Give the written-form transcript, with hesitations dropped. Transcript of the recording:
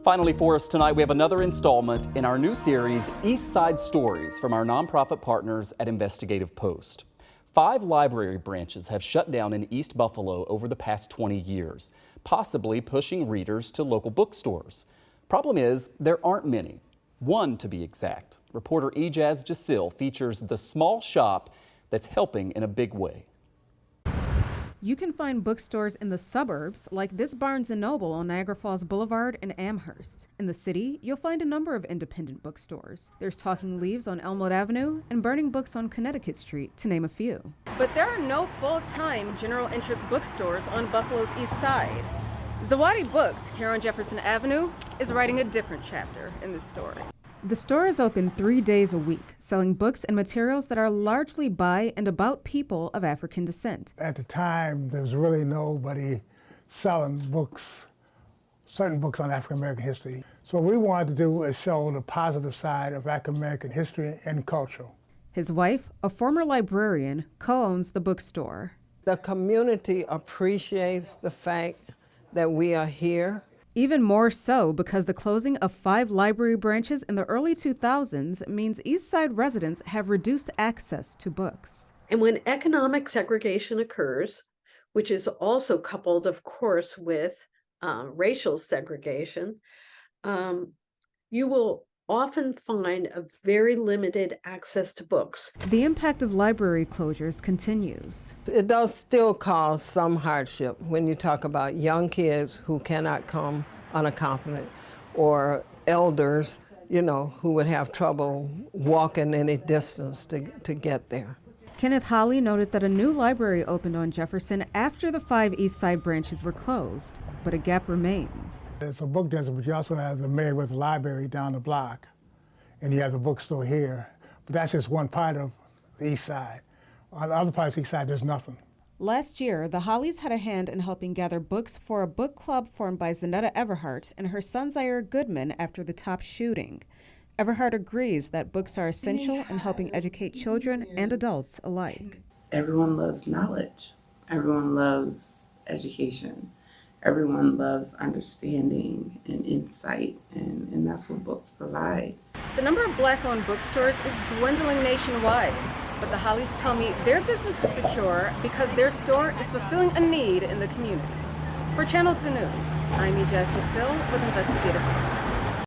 Finally for us tonight, we have another installment in our new series, East Side Stories, from our nonprofit partners at Investigative Post. 5 library branches have shut down in East Buffalo over the past 20 years, possibly pushing readers to local bookstores. Problem is, there aren't many. One, to be exact. Reporter WGRZ-TV features the small shop that's helping in a big way. You can find bookstores in the suburbs, like this Barnes & Noble on Niagara Falls Boulevard in Amherst. In the city, you'll find a number of independent bookstores. There's Talking Leaves on Elmwood Avenue and Burning Books on Connecticut Street, to name a few. But there are no full-time general interest bookstores on Buffalo's east side. Zawadi Books, here on Jefferson Avenue, is writing a different chapter in this story. The store is open 3 days a week, selling books and materials that are largely by and about people of African descent. At the time, there was really nobody selling books, certain books on African American history. So what we wanted to do is show the positive side of African American history and culture. His wife, a former librarian, co-owns the bookstore. The community appreciates the fact that we are here. Even more so because the closing of 5 library branches in the early 2000s means East Side residents have reduced access to books. And when economic segregation occurs, which is also coupled, of course, with racial segregation, you will often find a very limited access to books. The impact of library closures continues. It does still cause some hardship when you talk about young kids who cannot come unaccompanied, or elders, who would have trouble walking any distance to get there. Kenneth Holly noted that a new library opened on Jefferson after the 5 East Side branches were closed, but a gap remains. It's a book desert, but you also have the Merriweather Library down the block, and you have the bookstore here. But that's just one part of the East Side. On the other parts of the East Side, there's nothing. Last year, the Hollies had a hand in helping gather books for a book club formed by Zanetta Everhart and her son Zaire Goodman after the top shooting. Everhart agrees that books are essential in helping educate children and adults alike. Everyone loves knowledge. Everyone loves education. Everyone loves understanding and insight, and that's what books provide. The number of Black-owned bookstores is dwindling nationwide, but the Hollies tell me their business is secure because their store is fulfilling a need in the community. For Channel 2 News, I'm WGRZ-TV with Investigative Post.